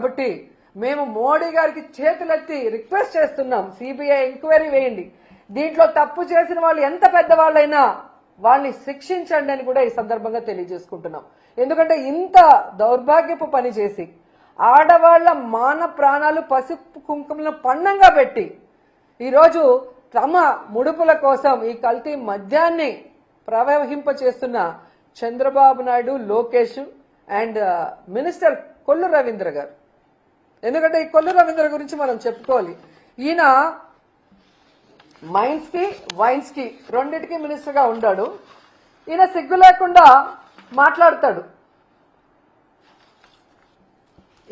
కాబట్టి మేము మోడీ గారికి చేతులెత్తి రిక్వెస్ట్ చేస్తున్నాం, సిబిఐ ఎంక్వైరీ వేయండి, దీంట్లో తప్పు చేసిన వాళ్ళు ఎంత పెద్దవాళ్ళైనా వాళ్ళని శిక్షించండి అని కూడా ఈ సందర్భంగా తెలియజేసుకుంటున్నాం. ఎందుకంటే ఇంత దౌర్భాగ్యపు పని చేసి ఆడవాళ్ల మాన ప్రాణాలు పసుపు కుంకుమలను పన్నంగా పెట్టి ఈరోజు తమ ముడుపుల కోసం ఈ కల్తీ మద్యాన్ని ప్రవహింప చేస్తున్న చంద్రబాబు నాయుడు, లోకేష్ అండ్ మినిస్టర్ కొల్లు రవీంద్ర గారు. ఎందుకంటే ఈ కొల్లు రవీంద్ర గురించి మనం చెప్పుకోవాలి. ఈయన మైన్స్ కి వైన్స్ కి రెండింటికి మినిస్టర్ గా ఉన్నాడు. ఈయన సిగ్గు లేకుండా మాట్లాడతాడు.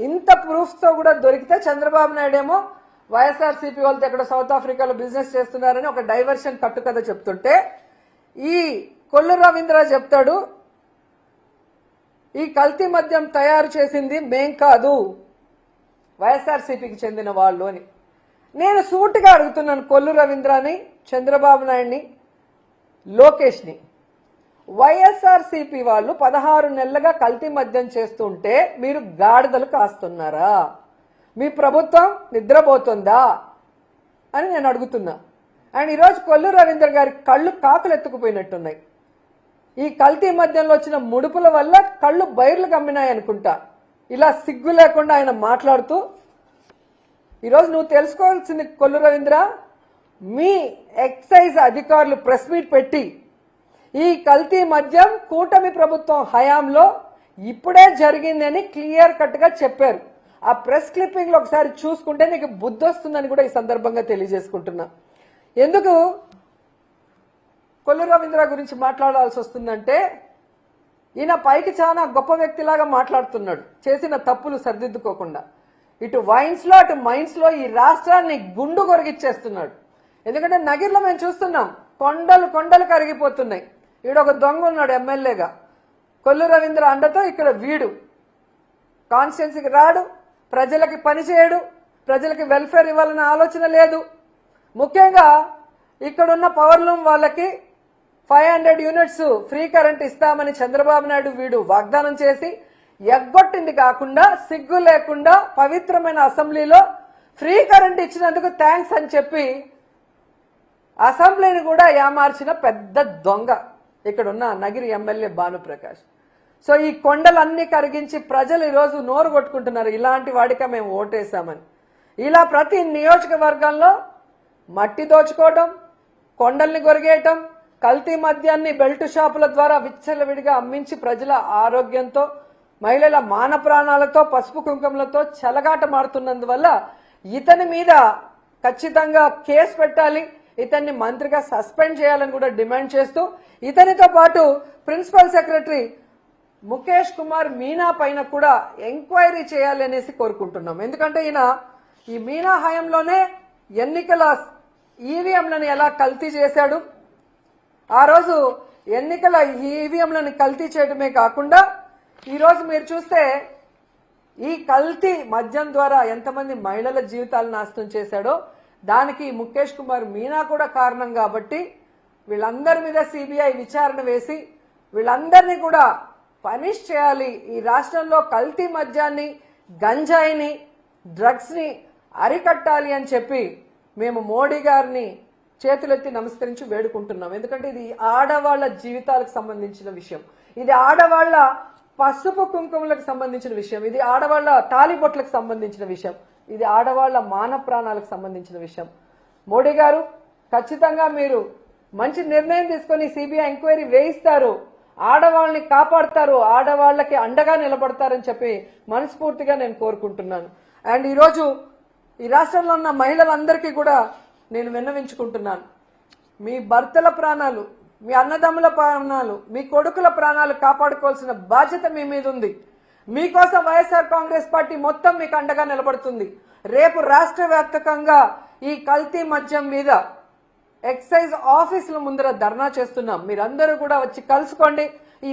ఇంత ప్రూఫ్స్ తో కూడా దొరికితే చంద్రబాబు నాయుడు ఏమో వైఎస్ఆర్సీపీ వాళ్ళతో ఎక్కడ సౌత్ ఆఫ్రికాలో బిజినెస్ చేస్తున్నారని ఒక డైవర్షన్ కట్టుకథ చెప్తుంటే ఈ కొల్లు రవీంద్ర చెప్తాడు, ఈ కల్తీ మద్యం తయారు చేసింది మేం కాదు, వైఎస్ఆర్సీపీకి చెందిన వాళ్ళు అని. నేను సూటిగా అడుగుతున్నాను కొల్లు రవీంద్రని, చంద్రబాబు నాయుడిని, లోకేష్ని, వైఎస్ఆర్సీపీ వాళ్ళు 16 నెలలుగా కల్తీ మద్యం చేస్తుంటే మీరు గాడిదలు కాస్తున్నారా? మీ ప్రభుత్వం నిద్రపోతుందా అని నేను అడుగుతున్నా. అండ్ ఈరోజు కొల్లు రవీంద్ర గారి కళ్ళు కాకులు ఎత్తుకుపోయినట్టున్నాయి. ఈ కల్తీ మద్యంలో వచ్చిన ముడుపుల వల్ల కళ్ళు బైర్లు గమ్మినాయి అనుకుంటా. ఇలా సిగ్గు లేకుండా ఆయన మాట్లాడుతూ, ఈరోజు నువ్వు తెలుసుకోవాల్సింది కొల్లు రవీంద్ర, మీ ఎక్సైజ్ అధికారులు ప్రెస్ మీట్ పెట్టి ఈ కల్తీ మద్యం కూటమి ప్రభుత్వం హయాంలో ఇప్పుడే జరిగిందని క్లియర్ కట్ గా చెప్పారు. ఆ ప్రెస్ క్లిప్పింగ్ లో ఒకసారి చూసుకుంటే నీకు బుద్ధి వస్తుందని కూడా ఈ సందర్భంగా తెలియజేసుకుంటున్నా. ఎందుకు కొల్లు రవీంద్ర గురించి మాట్లాడాల్సి వస్తుందంటే ఈయన పైకి చాలా గొప్ప వ్యక్తిలాగా మాట్లాడుతున్నాడు, చేసిన తప్పులు సరిదిద్దుకోకుండా. ఇటు వైన్స్ లో అటు మైన్స్ లో ఈ రాష్ట్రాన్ని గుండు కొరిగిచ్చేస్తున్నాడు. ఎందుకంటే నగిర్లో మేము చూస్తున్నాం, కొండలు కొండలు కరిగిపోతున్నాయి. ఈడు ఒక దొంగ ఉన్నాడు ఎమ్మెల్యేగా, కొల్లు రవీంద్ర అండతో ఇక్కడ వీడు కాన్స్టిట్యున్సీకి రాడు, ప్రజలకి పని చేయడు, ప్రజలకి వెల్ఫేర్ ఇవ్వాలన్న ఆలోచన లేదు. ముఖ్యంగా ఇక్కడున్న పవర్లూమ్ వాళ్ళకి 500 యూనిట్స్ ఫ్రీ కరెంట్ ఇస్తామని చంద్రబాబు నాయుడు వీడు వాగ్దానం చేసి ఎగ్గొట్టింది కాకుండా సిగ్గు లేకుండా పవిత్రమైన అసెంబ్లీలో ఫ్రీ కరెంట్ ఇచ్చినందుకు థ్యాంక్స్ అని చెప్పి అసెంబ్లీని కూడా ఏమార్చిన పెద్ద దొంగ ఇక్కడున్న నగిరి ఎమ్మెల్యే భానుప్రకాష్. సో ఈ కొండలన్నీ కరిగించి ప్రజలు ఈరోజు నోరు కొట్టుకుంటున్నారు, ఇలాంటి వాడిక మేము ఓటేశామని. ఇలా ప్రతి నియోజకవర్గంలో మట్టి దోచుకోవడం, కొండల్ని కొరిగేయటం, కల్తీ మద్యాన్ని బెల్ట్ షాపుల ద్వారా విచ్చలవిడిగా అమ్మించి ప్రజల ఆరోగ్యంతో, మహిళల మాన ప్రాణాలతో, పసుపు కుంకుమలతో చెలగాట మారుతున్నందువల్ల ఇతని మీద ఖచ్చితంగా కేసు పెట్టాలి, ఇతన్ని మంత్రిగా సస్పెండ్ చేయాలని కూడా డిమాండ్ చేస్తూ, ఇతనితో పాటు ప్రిన్సిపల్ సెక్రటరీ ముఖేష్ కుమార్ మీనా పైన కూడా ఎంక్వైరీ చేయాలి అనేసి కోరుకుంటున్నాం. ఎందుకంటే ఈయన ఈ మీనా హయాంలోనే ఎన్నికల ఈవీఎంలను ఎలా కల్తీ చేశాడు, ఆ రోజు ఎన్నికల ఈవీఎంలను కల్తీ చేయడమే కాకుండా ఈరోజు మీరు చూస్తే ఈ కల్తీ మద్యం ద్వారా ఎంతమంది మహిళల జీవితాలు నాశనం చేశాడో దానికి ముఖేష్ కుమార్ మీనా కూడా కారణం. కాబట్టి వీళ్ళందరి మీద సిబిఐ విచారణ వేసి వీళ్ళందరినీ కూడా పనిష్ చేయాలి. ఈ రాష్ట్రంలో కల్తీ మద్యాన్ని, గంజాయిని, డ్రగ్స్ ని అరికట్టాలి అని చెప్పి మేము మోడీ గారిని చేతులెత్తి నమస్కరించి వేడుకుంటున్నాం. ఎందుకంటే ఇది ఆడవాళ్ల జీవితాలకు సంబంధించిన విషయం, ఇది ఆడవాళ్ల పసుపు కుంకుమలకు సంబంధించిన విషయం, ఇది ఆడవాళ్ల తాలిబొట్లకు సంబంధించిన విషయం, ఇది ఆడవాళ్ల మాన ప్రాణాలకు సంబంధించిన విషయం. మోడీ గారు ఖచ్చితంగా మీరు మంచి నిర్ణయం తీసుకొని సిబిఐ ఎంక్వైరీ వేయిస్తారు, ఆడవాళ్ళని కాపాడతారు, ఆడవాళ్లకి అండగా నిలబడతారని చెప్పి మనస్ఫూర్తిగా నేను కోరుకుంటున్నాను. అండ్ ఈరోజు ఈ రాష్ట్రంలో ఉన్న మహిళలందరికీ కూడా నేను విన్నవించుకుంటున్నాను, మీ భర్తల ప్రాణాలు, మీ అన్నదమ్ముల ప్రాణాలు, మీ కొడుకుల ప్రాణాలు కాపాడుకోవాల్సిన బాధ్యత మీ మీద ఉంది. మీకోసం వైఎస్ఆర్ కాంగ్రెస్ పార్టీ మొత్తం మీకు అండగా నిలబడుతుంది. రేపు రాష్ట్ర వ్యాప్తంగా ఈ కల్తీ మద్యం మీద ఎక్సైజ్ ఆఫీసుల ముందర ధర్నా చేస్తున్నాం. మీరందరూ కూడా వచ్చి కలుసుకోండి. ఈ